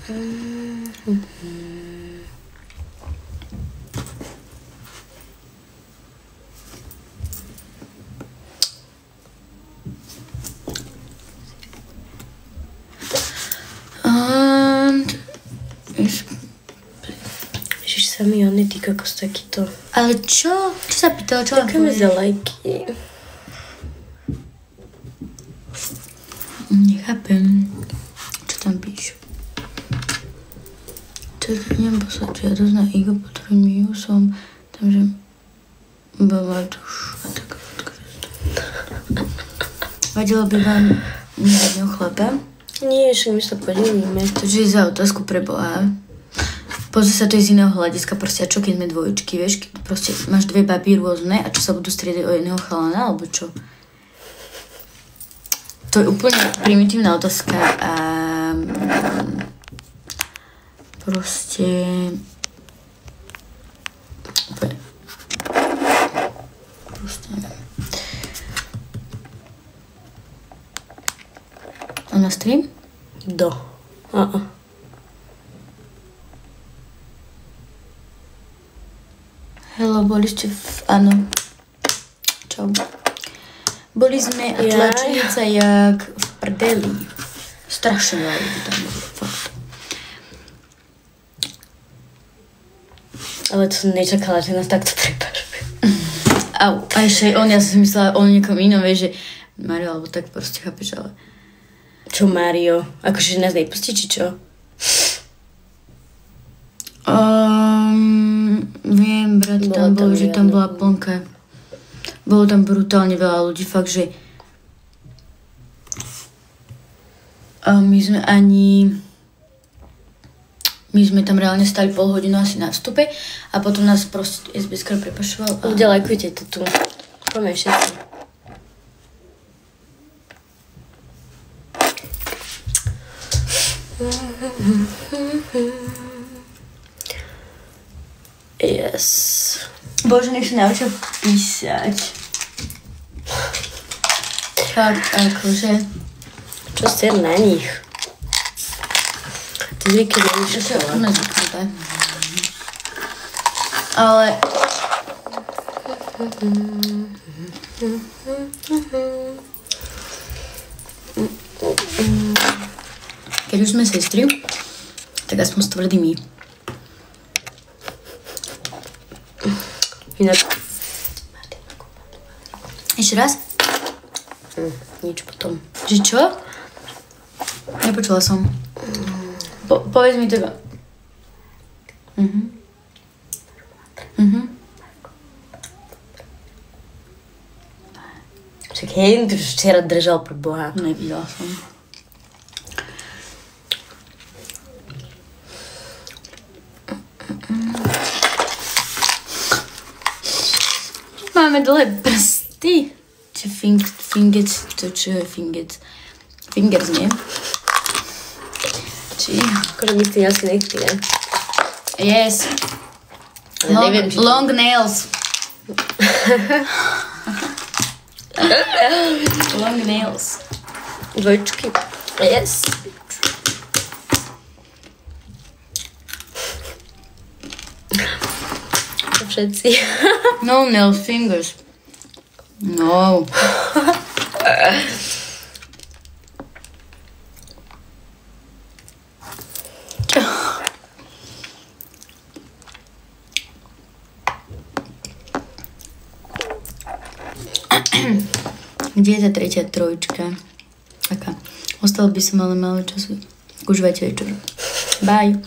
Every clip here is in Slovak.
Ježiš, sa mi on ty kokos takýto. Ale čo? Čo sa pýtala? Čo Ďakujeme za lajky. Nechápem, čo tam píšu. Neviem poslať žiadosť na ego, potrebujem som tam, že bavať dušu a tak. Vadilo by vám jedného chlapa? Nie, však my sa podelíme. Takže je za otázku pre Boha. Pozri sa to z iného hľadiska, proste a čo keď sme dvojičky, vieš? Keď proste máš dve baby rôzne a čo sa budú striedať o jedného chalana, alebo čo? To je úplne primitívna otázka a proste On má stream? Hello, boli ste áno. Čau. Boli sme a tlačenica jak v prdeli. Strašne veľa ľudí tam bolo, fakt. Ale to som nečakala, že nás takto prepáš. A ešte ja som si myslela o niekom inom, vieš, že Mario, alebo tak proste chápeš, ale... Čo Mario? Akože nás nepustí, či čo? Viem, brat, tam bol, že tam bola plnka. Bolo tam brutálne veľa ľudí, fakt, že... My sme tam reálne stali pol hodinu asi na vstupe a potom nás proste SBS-kar prepašoval. Ľudia, lajkujte to tu. Poďme všetci. Yes. Bože, nech sa naučil písať. Fakt, akože... Čo ste na nich? Ty niekedy nevíš škola. Ale... Keď už sme sestry, tak aspoň s tvrdými. Inak... Ešte raz? Nič potom. Že čo? Nepočula som. Povedz mi teba. Však hej, ty už včera držal pre Boha. Nevidela som. Máme dole prsty. Čo fingers, to čo je fingers? Fingers, nie? Či? Akože myslím asi nechty, ne? Yes. Long nails. Long nails. Dvojčky. Yes. Všetci. No nails, fingers. No. Kde je tá tretia trojička? Taká. Ostalo by som ale málo času. Užívajte večer. Bye.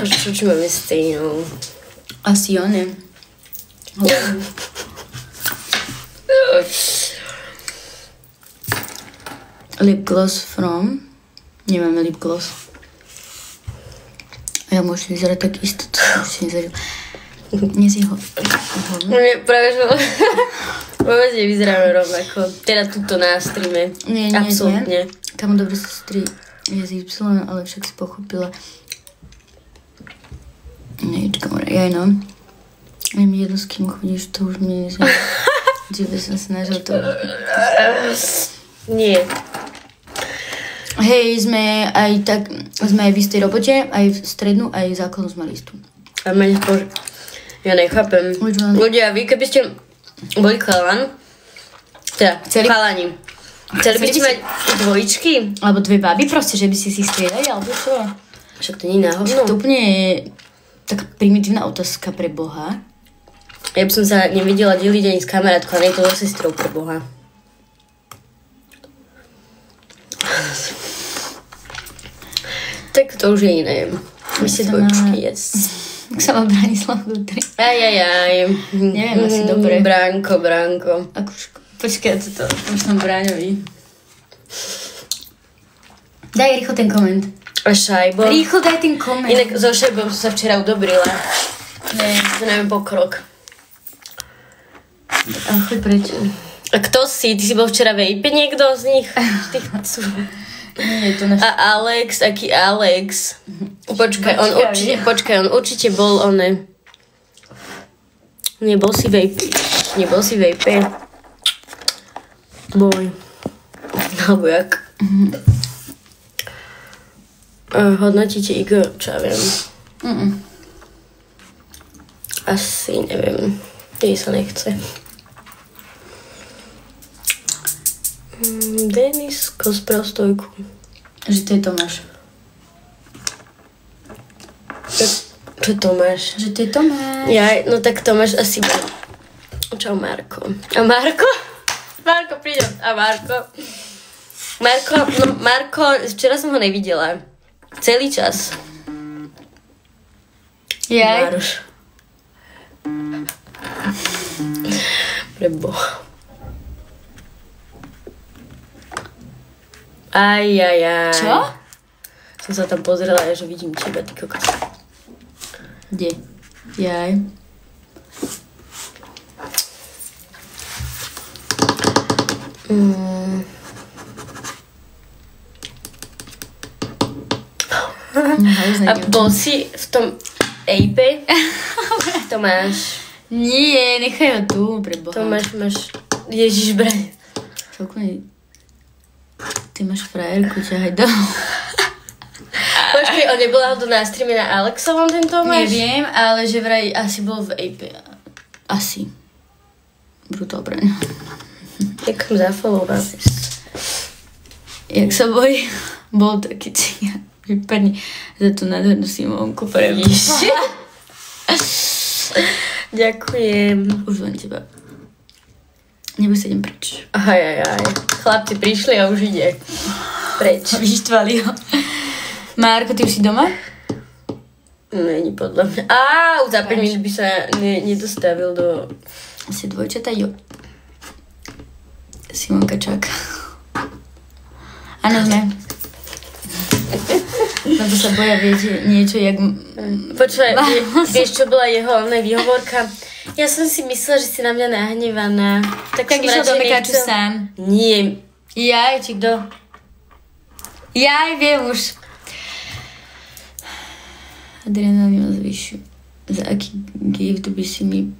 Čo máme stejnou? Asi one. Lip gloss from... Nemáme lip gloss. A ja môžem vyzerať tak isto, to som si nezažil. Dnes je ho... Nie, práve že... Vôbec nevyzeráme rovnako. Teda tuto na streame. Nie. Absolútne. Kamu dobre sestry je z Y, ale však si pochopila. Niečo, jaj no. Aj mi jedno, s kým chodíš, to už mi nezaujíma. Že by som snažil to... Nie. Hej, sme aj v istej robote, aj v strednú, aj základnú sme listu. A mene ja nechápem. Ľudia, vy keby ste boli chalan, teda chalani, chceli by ste mať dvojičky? Alebo dve baby proste, že by si striedali, alebo čo? Však to nie je náhodno. To úplne je taká primitívna otázka pre Boha. Ja by som sa nevidela deliť ani s kamarátkou, ale je to so sestrou pre Boha. Tak to už je iné. My ste dvojčky, yes. Tak sa ma Branislav vnútri. Aj. Neviem, asi dobre. Bránko. Počkaj, toto som Braňovi. Daj rýchlo ten koment. A Šajbo. Rýchlo daj ten koment. Inak so Šajbom som sa včera udobrila. Ne. To neviem pokrok. A choď preč. A kto si? Ty si bol včera vejpe niekto z nich? Nie, to naš... A Alex, aký Alex? Počkaj, on určite bol one. Nebol si vejpe. Boj. Alebo jak? Hodnotíte Igor, čo ja viem. Asi, neviem. Jej sa nechce. Denisko z prostojku. Že to je Tomáš. Čo Tomáš? Že to je Tomáš. Ja, no tak Tomáš asi bol. Čau Marko. A Marko? Marko, prídem. A Marko? Marko, včera som ho nevidela. Celý čas. Jaj. Maruš. Preboha. Aj. Čo? Som sa tam pozrela, že vidím teba, ty kokos. Kde? Jaj. A bol si v tom Ape? Tomáš. Nie, nechaj ho tu, preboha. Tomáš, máš... Ježiš, brať. Celkom ty máš frajerku, ťahaj domov. Počkej, on nebol na streame na Alexovom ten Tomáš? Neviem, ale že vraj asi bol v Ape. Asi. Brutál braň. Ďakujem za follow, Jak sa bojí, bol taký cigán. Vypadni za tú nádhernú Simonku. Ďakujem. Už len teba. Neboj sa, idem preč. Aj. Chlapci prišli a už ide. Preč. Vyštvali ho. Márko, ty už si doma? Není podľa mňa. Už za 5 minút by sa nedostavil do... Asi dvojčata, jo. Simonka čaká. Áno, sme. No to sa boja, viete, niečo jak... Počúvaj, vieš, čo bola jeho výhovorka? Ja som si myslela, že si na mňa nahnevaná. Tak išiel do mekáču sám. Nie. Jaj, či kto? Jaj, viem už. Adriana mi ma zvyšujú. Za aký gift by si mi...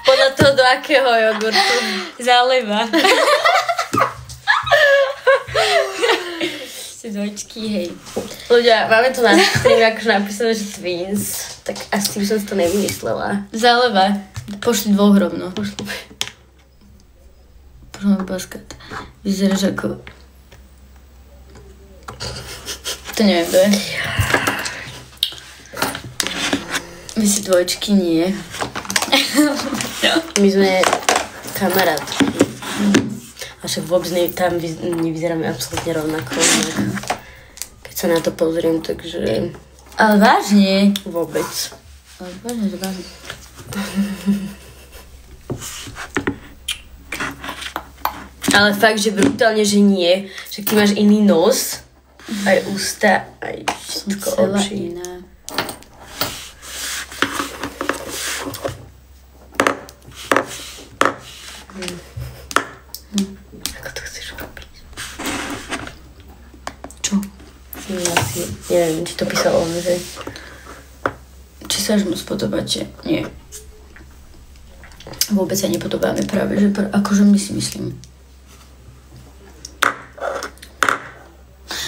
Podľa toho, do akého jogurtu? Záleva. Ste dvojčky, hej. Ľudia, máme tu na stream akože napísané, že twins. Tak asi by som si to nevymyslela. Záleva. Pošli dvoch rovno. Pošli basket. Vyzeráš ako... To neviem, to je. Vy si dvojčky, nie. My sme kamarátky. A však vôbec tam nevyzeráme absolútne rovnako. Keď sa na to pozriem, takže... Ale vážne? Vôbec. Ale vážne, že vážne. Ale fakt, že brutálne, že nie. Že ty máš iný nos, aj ústa, aj všetko oči. Iná. Ako to chceš robiť? Čo? Asi, neviem, či to písal on, že... Či sa až moc podobáte? Nie. Vôbec sa nepodobáme práve, že akože my si myslím.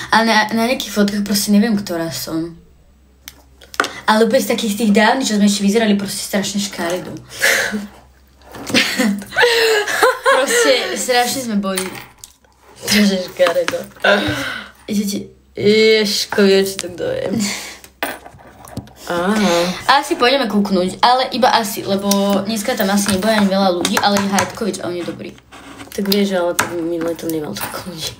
Ale na nejakých fotkách proste neviem, ktorá som. Ale úplne z takých tých dávnych, čo sme ešte vyzerali proste strašne škaredo. Proste strašne sme boli. Čože škaredo. Ježko, vie, či to kto je. Aha. Asi pôjdeme kúknuť, ale iba asi, lebo dneska tam asi nebude ani veľa ľudí, ale je Hajdkovič a on je dobrý. Tak vieš, ale minulé to nemal toľko ľudí.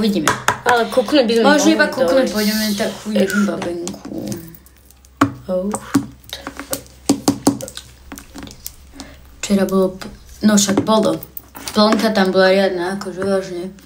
Uvidíme. Ale kúknuť by sme možno iba kúknuť, pôjdeme takú jednu babenku. Včera bolo, no však bolo. Plnka tam bola riadna, akože vážne.